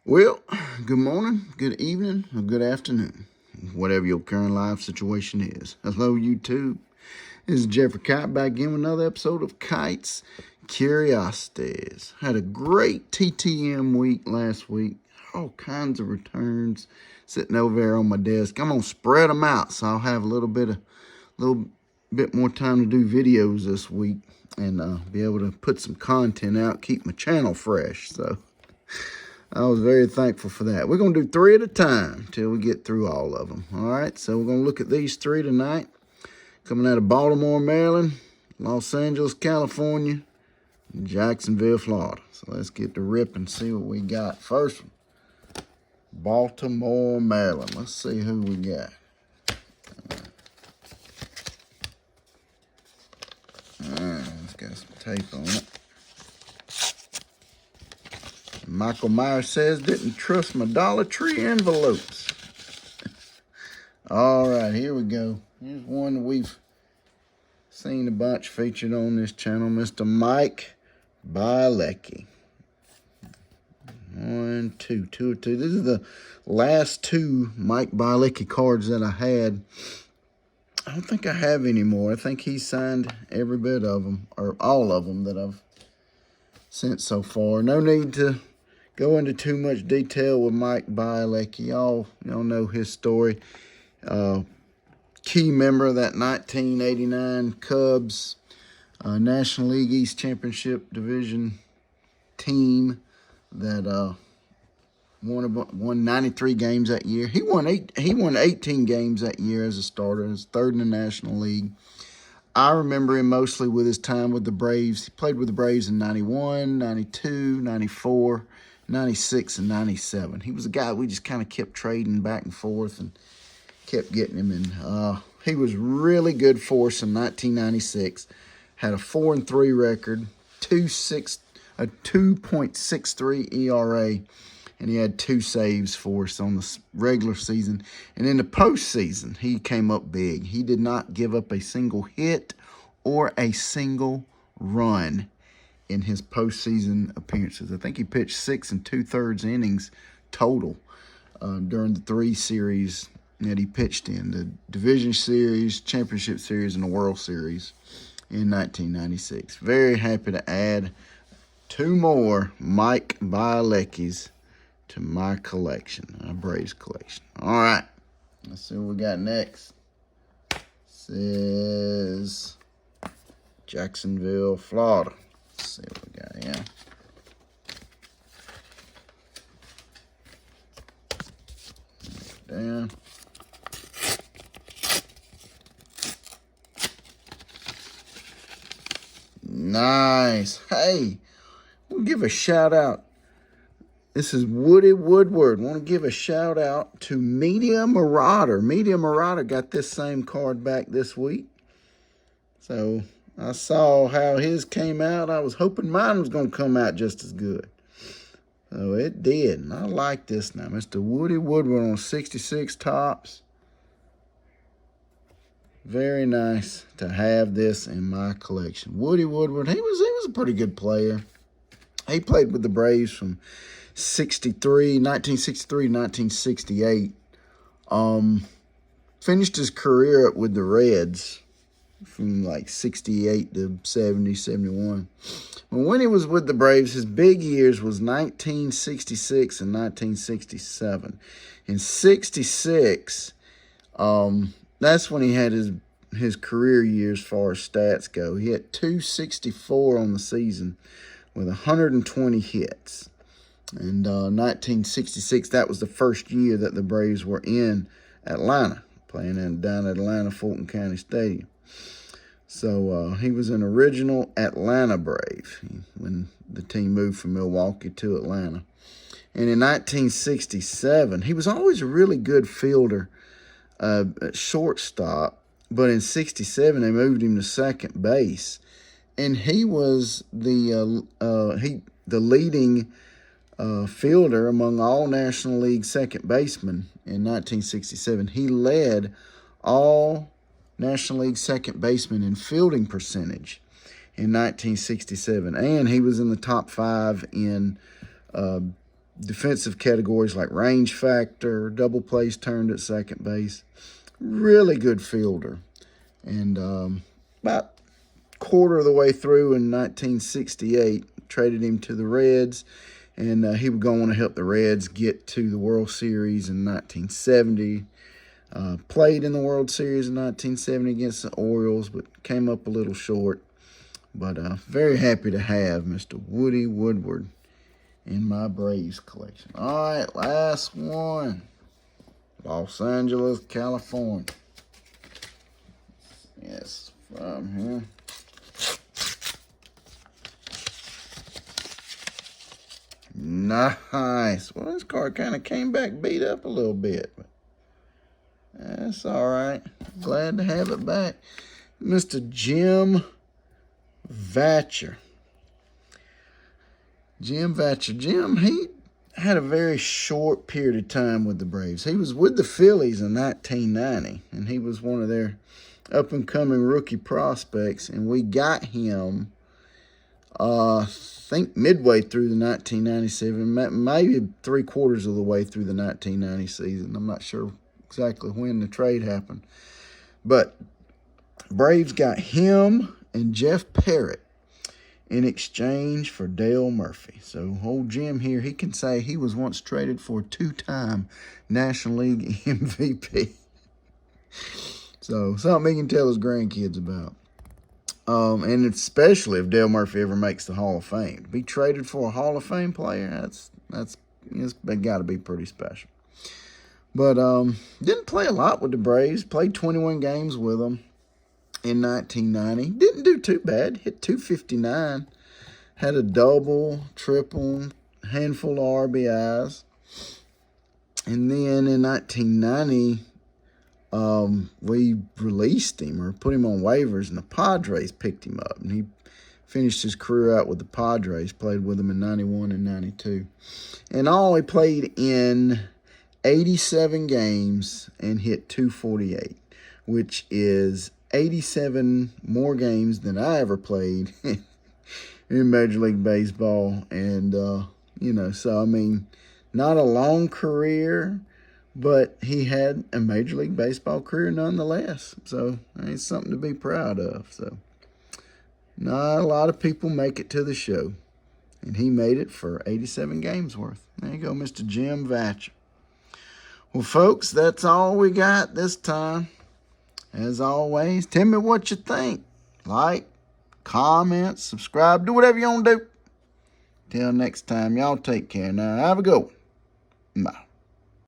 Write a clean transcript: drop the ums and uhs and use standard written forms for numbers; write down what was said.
Well, good morning, good evening, or good afternoon, whatever your current life situation is. Hello, YouTube. This is Jeffrey Kite back again with another episode of Kite's Curiosities. Had a great TTM week last week. All kinds of returns sitting over there on my desk. I'm gonna spread them out so I'll have a little bit more time to do videos this week and be able to put some content out, keep my channel fresh. So I was very thankful for that. We're going to do 3 at a time till we get through all of them. All right, so we're going to look at these 3 tonight. Coming out of Baltimore, Maryland, Los Angeles, California, and Jacksonville, Florida. So let's get to rip and see what we got. First one, Baltimore, Maryland. Let's see who we got. All right, it's got some tape on it. Michael Myers says, didn't trust my Dollar Tree envelopes. All right, here we go. Here's one that we've seen a bunch featured on this channel, Mr. Mike Bielecki. 1, 2, 2 of 2. This is the last 2 Mike Bielecki cards that I had. I don't think I have any more. I think he signed every bit of them, or all of them that I've sent so far. No need to go into too much detail with Mike Bielecki. Y'all know his story. Key member of that 1989 Cubs National League East Championship Division team that won 93 games that year. He won 18 games that year as a starter. His third in the National League. I remember him mostly with his time with the Braves. He played with the Braves in 91, 92, 94, 96, and 97. He was a guy we just kind of kept trading back and forth and kept getting him in. He was really good for us in 1996. Had a 4-3 record, a 2.63 ERA, and he had 2 saves for us on the regular season. And in the postseason, he came up big. He did not give up a single hit or a single run in his postseason appearances. I think he pitched 6 2/3 innings total during the 3 series that he pitched in, the Division Series, Championship Series, and the World Series in 1996. Very happy to add 2 more Mike Bieleckis to my collection, my Braves collection. All right, let's see what we got next. This is Jacksonville, Florida. Let's see what we got here. Down. Nice. Hey, we'll give a shout out. This is Woody Woodward. Want to give a shout out to Media Marauder. Media Marauder got this same card back this week. So I saw how his came out. I was hoping mine was going to come out just as good. So it did. And I like this now. Mr. Woody Woodward on 66 tops. Very nice to have this in my collection. Woody Woodward, he was a pretty good player. He played with the Braves from 1963 to 1968. Finished his career up with the Reds from like 68 to 70, 71. But when he was with the Braves, his big years was 1966 and 1967. In 66, that's when he had his career years as far as stats go. He had 264 on the season with 120 hits. And 1966, that was the first year that the Braves were in Atlanta, playing down at Atlanta Fulton County Stadium. So he was an original Atlanta Brave when the team moved from Milwaukee to Atlanta. And in 1967, he was always a really good fielder at shortstop. But in 67, they moved him to second base. And he was the leading fielder among all National League second basemen in 1967. He led all National League second basemen in fielding percentage in 1967. And he was in the top 5 in defensive categories like range factor, double plays turned at second base. Really good fielder. And about quarter of the way through in 1968, traded him to the Reds, and he would go on to help the Reds get to the World Series in 1970. Played in the World Series in 1970 against the Orioles, but came up a little short. But very happy to have Mr. Woody Woodward in my Braves collection. All right, last one. Los Angeles, California. Yes, from here. Nice. Well, this card kind of came back beat up a little bit, but that's all right. Glad to have it back. Mr. Jim Vatcher. Jim Vatcher. Jim, he had a very short period of time with the Braves. He was with the Phillies in 1990, and he was one of their up-and-coming rookie prospects, and we got him, I think, midway through the 1997, maybe three-quarters of the way through the 1990 season. I'm not sure exactly when the trade happened. But Braves got him and Jeff Parrott in exchange for Dale Murphy. So old Jim here, he can say he was once traded for a two-time National League MVP. So something he can tell his grandkids about. And especially if Dale Murphy ever makes the Hall of Fame. To be traded for a Hall of Fame player, that's got to be pretty special. But didn't play a lot with the Braves. Played 21 games with them in 1990. Didn't do too bad. Hit .259. Had a double, triple, handful of RBIs. And then in 1990, we released him or put him on waivers, and the Padres picked him up. And he finished his career out with the Padres, played with them in 91 and 92. And all, he played in 87 games and hit .248, which is 87 more games than I ever played in Major League Baseball. And, so, I mean, not a long career, but he had a Major League Baseball career nonetheless. So, it's something to be proud of. So, not a lot of people make it to the show. And he made it for 87 games worth. There you go, Mr. Jim Vatcher. Well, folks, that's all we got this time. As always, tell me what you think. Like, comment, subscribe, do whatever you want to do. Till next time, y'all take care now. Have a good one. Bye.